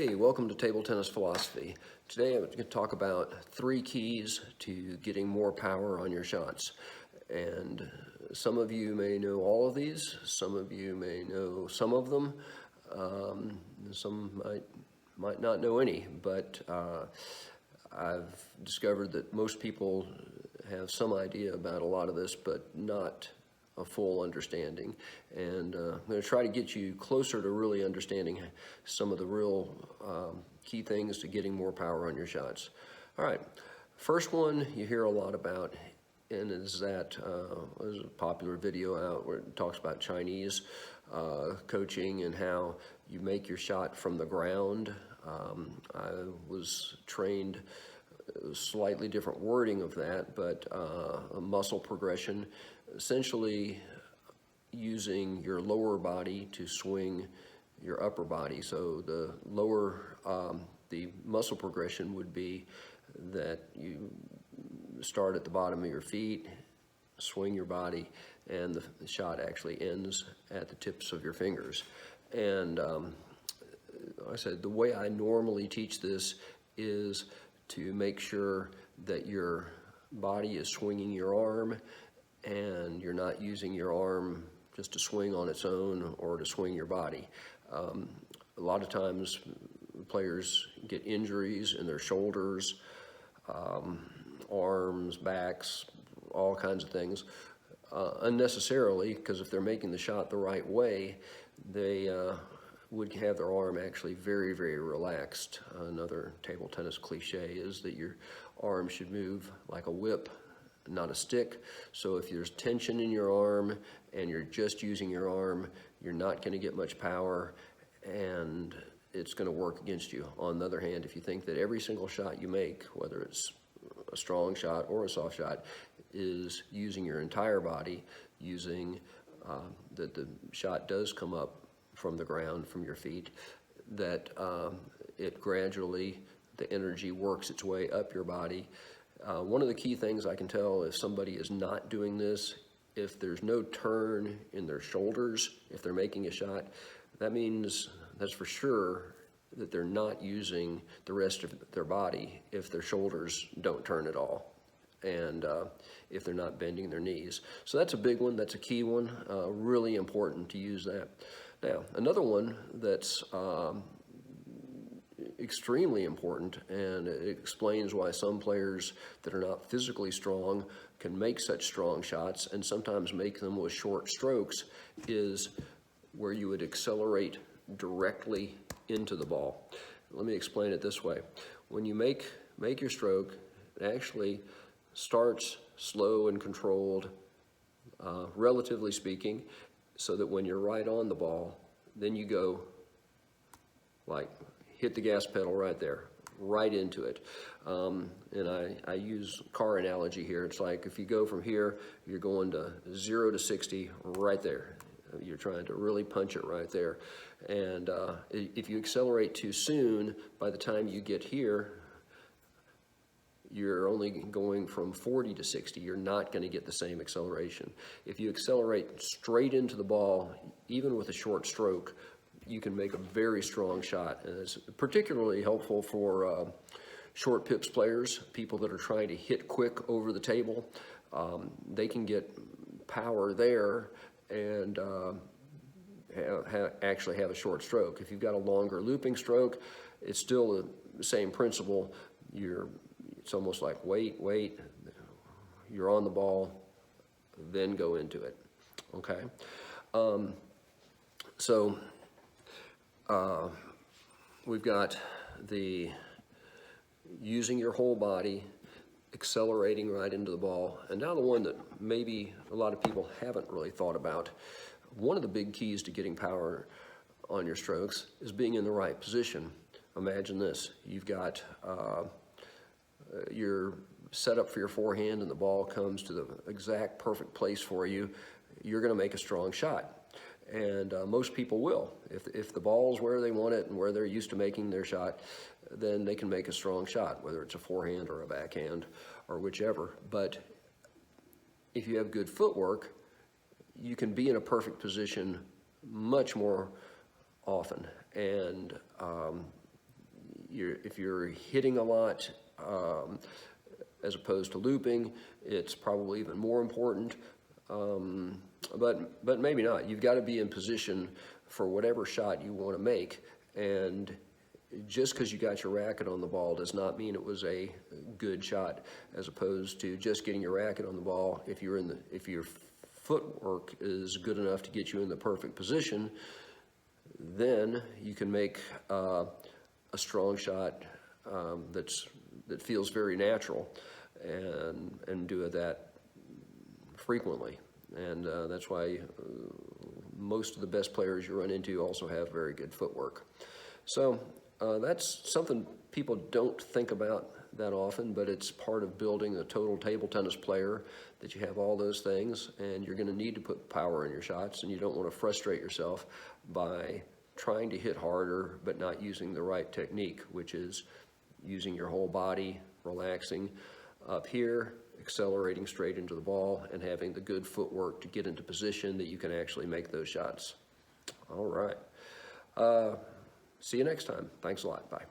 Hey, welcome to Table Tennis Philosophy. Today I'm going to talk about 3 keys to getting more power on your shots. And some of you may know all of these, some of you may know some of them, some might not know any, but I've discovered that most people have some idea about a lot of this, but not a full understanding. And I'm going to try to get you closer to really understanding some of the real key things to getting more power on your shots. All right, first one you hear a lot about, and is that there's a popular video out where it talks about Chinese coaching and how you make your shot from the ground. I was trained slightly different wording of that, but a muscle progression, essentially using your lower body to swing your upper body. So the lower, the muscle progression would be that you start at the bottom of your feet, swing your body, and the shot actually ends at the tips of your fingers. And I said the way I normally teach this is to make sure that your body is swinging your arm and you're not using your arm just to swing on its own or to swing your body. A lot of times players get injuries in their shoulders, arms, backs, all kinds of things, unnecessarily, because if they're making the shot the right way, they would have their arm actually very, very relaxed. Another table tennis cliche is that your arm should move like a whip, not a stick. So if there's tension in your arm and you're just using your arm, you're not going to get much power and it's going to work against you. On the other hand, if you think that every single shot you make, whether it's a strong shot or a soft shot, is using your entire body, using that the shot does come up from the ground, from your feet, that it gradually, the energy works its way up your body. One of the key things I can tell if somebody is not doing this, if there's no turn in their shoulders, if they're making a shot, that means that's for sure that they're not using the rest of their body if their shoulders don't turn at all, and if they're not bending their knees. So that's a big one, that's a key one, really important to use that. Now, another one that's extremely important, and it explains why some players that are not physically strong can make such strong shots and sometimes make them with short strokes, is where you would accelerate directly into the ball. Let me explain it this way. When you make your stroke, it actually starts slow and controlled, relatively speaking, so that when you're right on the ball, then you go like hit the gas pedal right there, right into it. And I use car analogy here. It's like if you go from here, you're going to 0 to 60 right there. You're trying to really punch it right there. And if you accelerate too soon, by the time you get here, you're only going from 40 to 60. You're not going to get the same acceleration. If you accelerate straight into the ball, even with a short stroke, you can make a very strong shot. And it's particularly helpful for short pips players, people that are trying to hit quick over the table. They can get power there and actually have a short stroke. If you've got a longer looping stroke, it's still the same principle. It's almost like wait, you're on the ball, then go into it, okay? So we've got the using your whole body, accelerating right into the ball, and now the one that maybe a lot of people haven't really thought about. One of the big keys to getting power on your strokes is being in the right position. Imagine this, you've got you're set up for your forehand and the ball comes to the exact perfect place for you, you're going to make a strong shot. And most people will. If the ball's where they want it and where they're used to making their shot, then they can make a strong shot, whether it's a forehand or a backhand or whichever. But if you have good footwork, you can be in a perfect position much more often. And if you're hitting a lot, as opposed to looping, it's probably even more important. But maybe not. You've got to be in position for whatever shot you want to make, and just because you got your racket on the ball does not mean it was a good shot, as opposed to just getting your racket on the ball. If your footwork is good enough to get you in the perfect position, then you can make a strong shot that feels very natural, and do that frequently. And that's why most of the best players you run into also have very good footwork. So that's something people don't think about that often, but it's part of building a total table tennis player, that you have all those things, and you're going to need to put power in your shots, and you don't want to frustrate yourself by trying to hit harder but not using the right technique, which is using your whole body, relaxing up here, accelerating straight into the ball, and having the good footwork to get into position that you can actually make those shots. All right. See you next time. Thanks a lot. Bye.